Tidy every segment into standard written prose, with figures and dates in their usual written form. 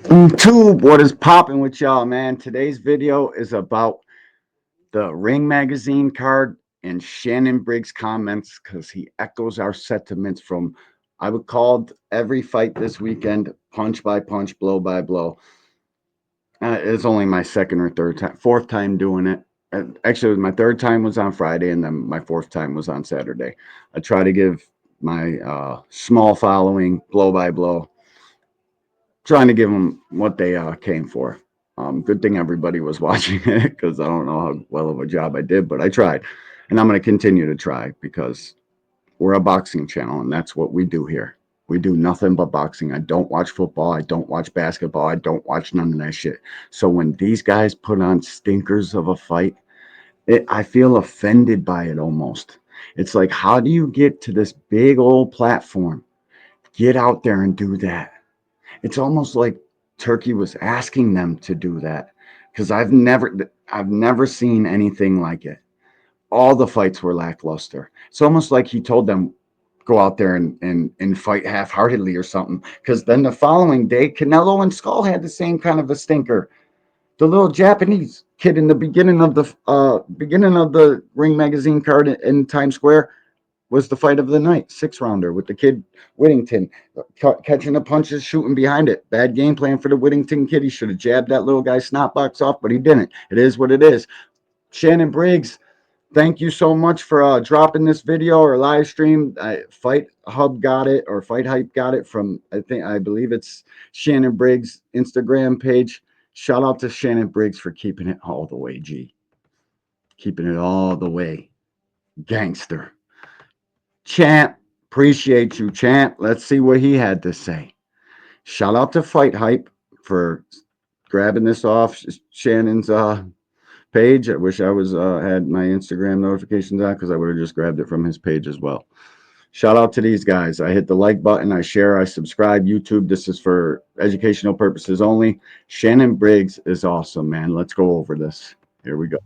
YouTube, what is popping with y'all, man? Today's video is about the Ring Magazine card and Shannon Briggs comments because he echoes our sentiments from, I would call every fight this weekend punch by punch, blow by blow. It's only my second or third time, fourth time doing it. Actually, my third time was on Friday, and then my fourth time was on Saturday. I try to give my small following blow by blow, trying to give them what they came for. Good thing everybody was watching it because I don't know how well of a job I did, but I tried. And I'm going to continue to try because we're a boxing channel and that's what we do here. We do nothing but boxing. I don't watch football. I don't watch basketball. I don't watch none of that shit. So when these guys put on stinkers of a fight, I feel offended by it almost. It's like, how do you get to this big old platform? Get out there and do that. It's almost like Turkey was asking them to do that because I've never seen anything like it. All the fights were lackluster. It's almost like he told them go out there and fight half-heartedly or something. Because then the following day, Canelo and Skull had the same kind of a stinker. The little Japanese kid in the beginning of the Ring Magazine card in Times Square was the fight of the night, 6 rounder with the kid Whittington catching the punches, shooting behind it. Bad game plan for the Whittington kid. He should have jabbed that little guy's snot box off, but he didn't. It is what it is. Shannon Briggs, thank you so much for dropping this video or live stream. Fight Hub got it, or Fight Hype got it from, I believe it's Shannon Briggs Instagram page. Shout out to Shannon Briggs for keeping it all the way, G. Keeping it all the way. Gangster. Champ, appreciate you, Champ. Let's see what he had to say. Shout out to Fight Hype for grabbing this off Shannon's page. I wish I was had my Instagram notifications on because I would have just grabbed it from his page as well. Shout out to these guys. I hit the like button, I share, I subscribe. YouTube, this is for educational purposes only. Shannon Briggs is awesome, man. Let's go over this. Here we go.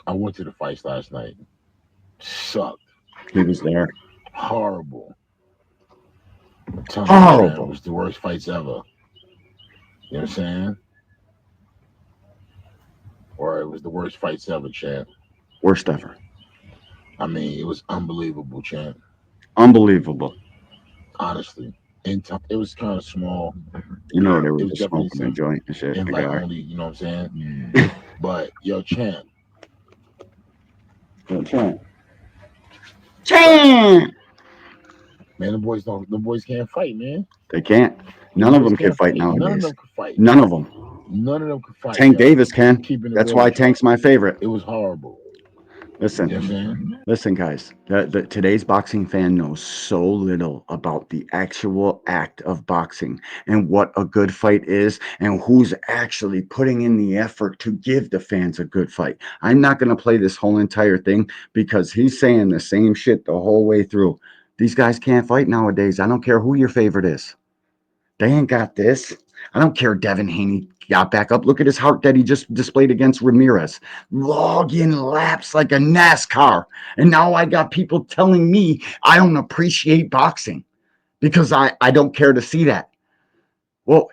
I went to the fights last night. Sucked. He was there. Horrible. Horrible. It was the worst fights ever. You know what I'm saying? Or it was the worst fights ever, champ. Worst ever. I mean, it was unbelievable, champ. Unbelievable. Honestly. It was kind of small. You know, they were It was just definitely smoking a some joint and shit. invite only, you know what I'm saying? But, yo, champ. Champ. Champ. Man, the boys can't fight, man. They can't. None of them can fight nowadays. None of them can fight. None of them. None of them can fight. Tank Davis can. That's why Tank's my favorite. It was horrible. Listen, You know what I'm saying? listen, guys. Today's boxing fan knows so little about the actual act of boxing and what a good fight is and who's actually putting in the effort to give the fans a good fight. I'm not going to play this whole entire thing because he's saying the same shit the whole way through. These guys can't fight nowadays. I don't care who your favorite is. They ain't got this. I don't care. Devin Haney got back up. Look at his heart that he just displayed against Ramirez. Logging laps like a NASCAR. And now I got people telling me I don't appreciate boxing because I don't care to see that. Well,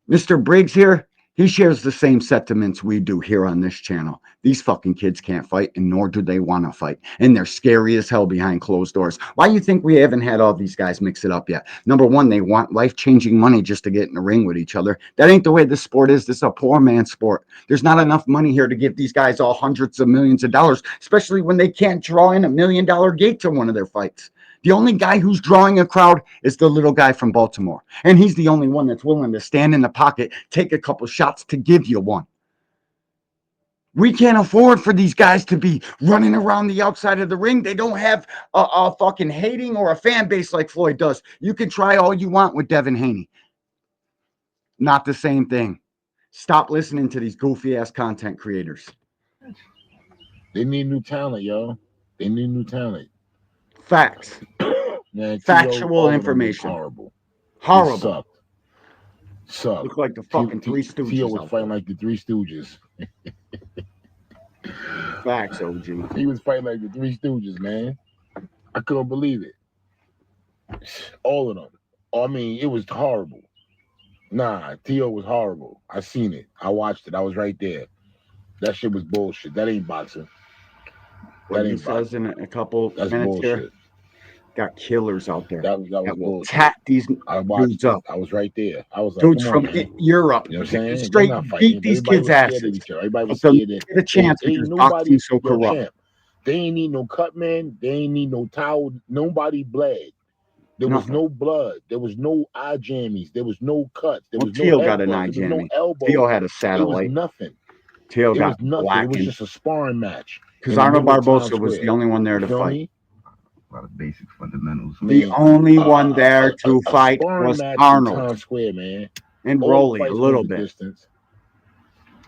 Mr. Briggs here, he shares the same sentiments we do here on this channel. These fucking kids can't fight, and nor do they want to fight. And they're scary as hell behind closed doors. Why do you think we haven't had all these guys mix it up yet? Number one, they want life-changing money just to get in the ring with each other. That ain't the way this sport is. This is a poor man's sport. There's not enough money here to give these guys all hundreds of millions of dollars, especially when they can't draw in $1 million gate to one of their fights. The only guy who's drawing a crowd is the little guy from Baltimore. And he's the only one that's willing to stand in the pocket, take a couple shots to give you one. We can't afford for these guys to be running around the outside of the ring. They don't have a fucking hating or a fan base like Floyd does. You can try all you want with Devin Haney. Not the same thing. Stop listening to these goofy-ass content creators. They need new talent, yo. They need new talent. Facts. Man, factual information. Horrible. Horrible. Sucked. Look like the fucking Three Stooges. Teo was fighting like the Three Stooges. Facts, OG. He was fighting like the Three Stooges, man. I couldn't believe it. All of them. I mean, it was horrible. Nah, Teo was horrible. I seen it. I watched it. I was right there. That shit was bullshit. That ain't boxing. What That he ain't says boxing. in a couple That's minutes here, bullshit. got killers out there That was that will bullshit. tat these I dudes watched it. up. I was right there. I was like, Dudes come on, from man. Europe, You know what I'm saying? They're straight not beat fighting. these Everybody kids' was scared of asses, each other. Everybody but was they'll scared that never get a chance ain't because nobody, boxing's so yo, corrupt. champ. They ain't need no cut man. They ain't need no towel. Nobody bled. There was Nothing. no blood. There was no eye jammies. There was no cuts. There Well, was no Teal got an headbutts. eye There was no jammy. Teal elbows. had a It was satellite. nothing. Teal It got was nothing. It was blackened just a sparring match because in the Arnold middle of Times Barbosa was Square. the only one there You to feel fight. me? A lot of basic fundamentals. The Man, only one there to a fight sparring was match in Arnold Times Square, man. and All the Rolly a fights went little the bit. distance.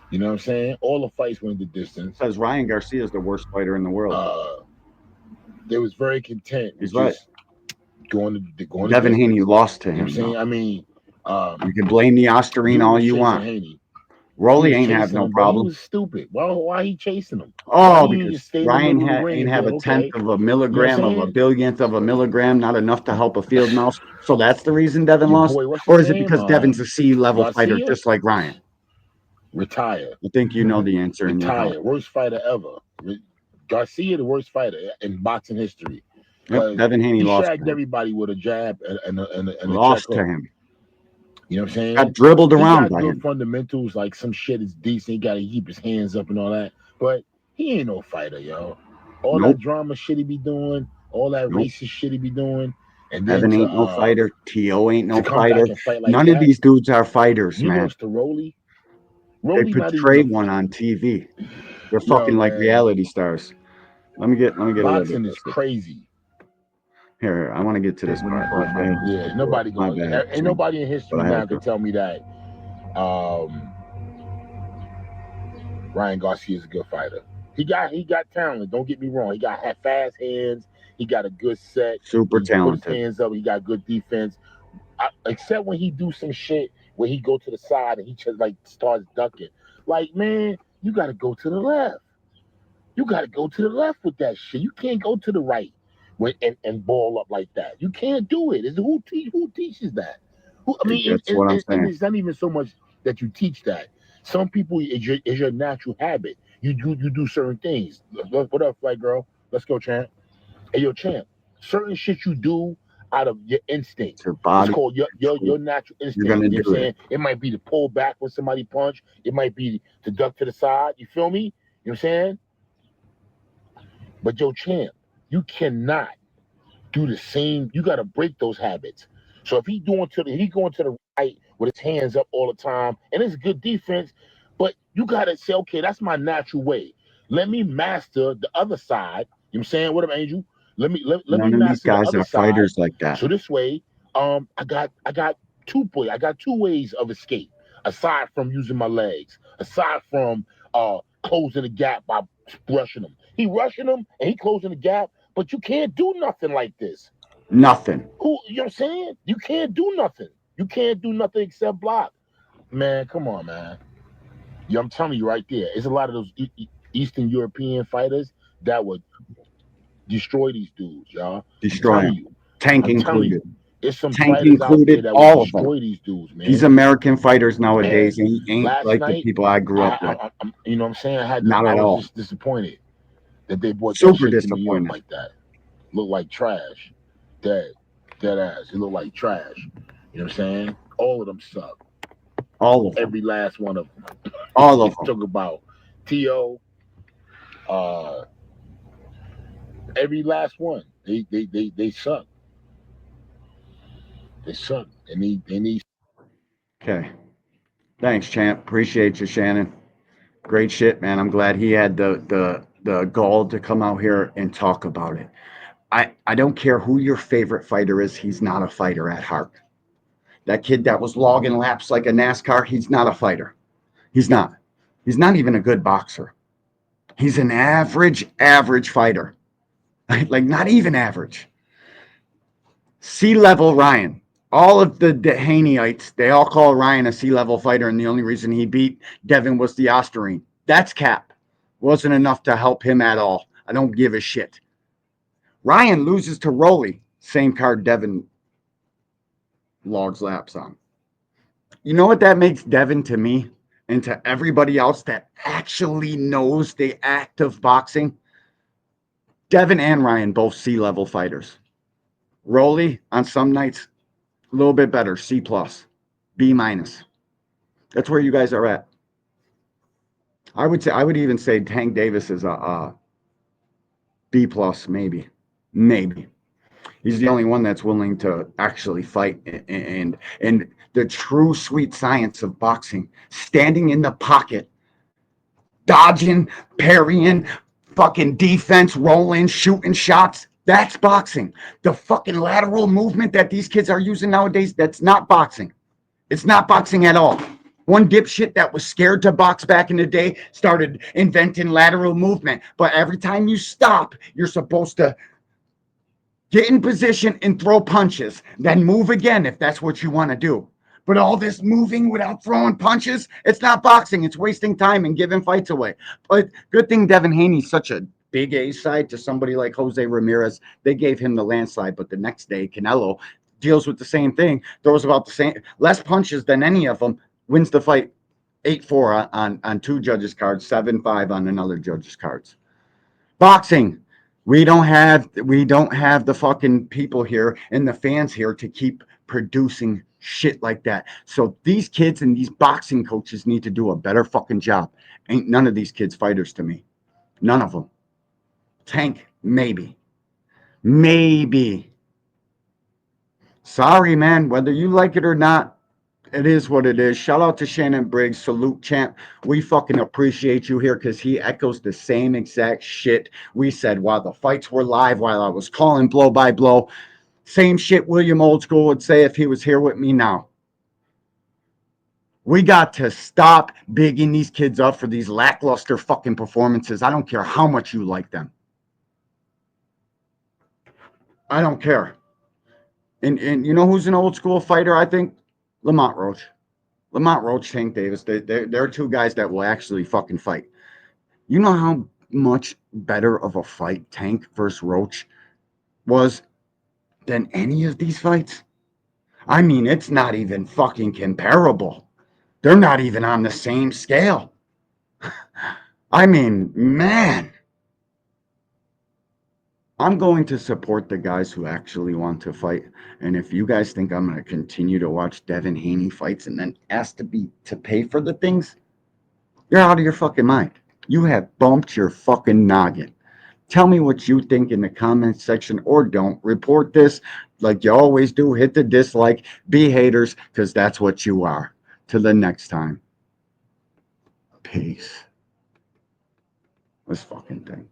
You know what I'm saying? All the fights went the distance. Says Ryan Garcia is the worst fighter in the world. They was very content with He's right. just going the Devin Haney distance. lost to You know what I'm him, saying? though. I mean, You can blame the Ostarine dude all was you chasing want. Haney. He Rolly was ain't have chasing no him, but he problem. was stupid. Why he chasing him? Why Oh, he didn't because just stay in the Ryan middle of the ring ain't and be have like, a tenth okay, of a you know what milligram I'm of a saying? billionth of a milligram, not enough to help a field mouse. So that's the reason Devin Your lost? boy, what's his Or is it name? because Devin's a C level fighter Garcia? just like Ryan? Retire. I think you know the answer in your heart. Retire. Worst fighter ever. Garcia, the worst fighter in boxing history. Yep, Because Devin Haney he lost to shagged him. everybody with a jab and a check Lost to hook. him. You know what I'm Got saying? dribbled He around got by good him. fundamentals, like some shit is decent. He got to keep his hands up and all that. But he ain't no fighter, yo. All that Nope. drama shit he be doing, all that Nope. racist shit he be doing, and then Evan ain't no fighter. Teo ain't no to come back fighter. and fight like None of that, these dudes are fighters, you man. lost to Rolly. They Rolly not even portray a one on TV. They're yo fucking like man. reality stars. Let me get a little bit Boxing is closer. crazy. Here, I want to get to this When he part. fought Okay. Yeah, nobody My going. bad, Ain't Shane. nobody in But history I now had can to. tell me that Ryan Garcia is a good fighter. He got talent. Don't get me wrong. He got fast hands. He got a good set. Super He put his talented. hands up. He got good defense. Except when he do some shit where he go to the side and he just like starts ducking. Like man, you got to go to the left. You got to go to the left with that shit. You can't go to the right and ball up like that. You can't do it. Who teaches that? I mean, That's what I'm and saying. it's not even so much that you teach that. Some people is your natural habit. You do certain things. What up, flight girl? Let's go, champ. Hey, yo, champ. Certain shit you do out of your instinct. It's your It's body. called Control. your natural You're instinct. gonna You know what do I'm it. saying? It might be to pull back when somebody punch. It might be to duck to the side. You feel me? You know what I'm saying? But yo, champ, you cannot do the same. You got to break those habits. So if he going to the right with his hands up all the time, and it's good defense, but you got to say, okay, that's my natural way. Let me master the other side. You know what I'm saying? What up, Angel? Let me None of these master the guys other are side. fighters like that. So this way, I got two ways of escape aside from using my legs, aside from closing the gap by rushing him. He rushing him and he closing the gap, but you can't do nothing like this. Nothing. Who you know what I'm saying? You can't do nothing. You can't do nothing except block. Man, come on, man. Yeah, I'm telling you right there. It's a lot of those Eastern European fighters that would destroy these dudes, y'all. I'm Destroy telling him. you. Tank I'm telling included. you. There's some Tank fighters out there included. that would All of them. destroy these dudes, These man. American fighters nowadays Man, ain't last like the night, people I grew up with. you know what I'm saying? Not I at was all. just disappointed that they brought that Super shit to New York disappointed. like that. Looked like trash. Dead. Dead ass. It looked like trash. You know what I'm saying? All of them suck. All of them. Every last one of them. All of You them. talk about Teo, uh, every last one. They suck. They suck. They need Okay. Thanks, champ. Appreciate you, Shannon. Great shit, man. I'm glad he had the gall to come out here and talk about it. I don't care who your favorite fighter is, he's not a fighter at heart. That kid that was logging laps like a NASCAR, he's not a fighter. He's not. He's not even a good boxer. He's an average fighter. Like not even average. C-level Ryan. All of the Haneyites, they all call Ryan a C-level fighter, and the only reason he beat Devin was the Ostarine. That's cap. Wasn't enough to help him at all. I don't give a shit. Ryan loses to Rolly. Same card Devin Logs laps on. You know what that makes Devin to me and to everybody else that actually knows the act of boxing? Devin and Ryan, both C-level fighters. Rolly, on some nights, a little bit better, C plus, B minus. That's where you guys are at. I would even say Tank Davis is a B plus, maybe. He's the only one that's willing to actually fight and the true sweet science of boxing, standing in the pocket, dodging, parrying, fucking defense, rolling, shooting shots. That's boxing. The fucking lateral movement that these kids are using nowadays, that's not boxing. It's not boxing at all. One dipshit that was scared to box back in the day started inventing lateral movement. But every time you stop, you're supposed to get in position and throw punches, then move again if that's what you want to do. But all this moving without throwing punches, it's not boxing. It's wasting time and giving fights away. But good thing Devin Haney's such a big A side to somebody like Jose Ramirez. They gave him the landslide, but the next day, Canelo deals with the same thing, throws about the same, less punches than any of them, wins the fight 8-4 on two judges' cards, 7-5 on another judge's cards. Boxing, we don't have the fucking people here and the fans here to keep producing shit like that. So these kids and these boxing coaches need to do a better fucking job. Ain't none of these kids fighters to me. None of them. Tank, maybe. Maybe. Sorry, man. Whether you like it or not, it is what it is. Shout out to Shannon Briggs. Salute, champ. We fucking appreciate you here because he echoes the same exact shit we said while the fights were live, while I was calling blow by blow. Same shit William Old School would say if he was here with me now. We got to stop bigging these kids up for these lackluster fucking performances. I don't care how much you like them. I don't care. And you know who's an old school fighter, I think? Lamont Roach. Lamont Roach, Tank Davis. They're two guys that will actually fucking fight. You know how much better of a fight Tank versus Roach was than any of these fights? I mean, it's not even fucking comparable. They're not even on the same scale. I mean, man, I'm going to support the guys who actually want to fight. And if you guys think I'm going to continue to watch Devin Haney fights and then ask to pay for the things, you're out of your fucking mind. You have bumped your fucking noggin. Tell me what you think in the comments section or don't. Report this like you always do. Hit the dislike. Be haters because that's what you are. Till the next time. Peace. This fucking thing.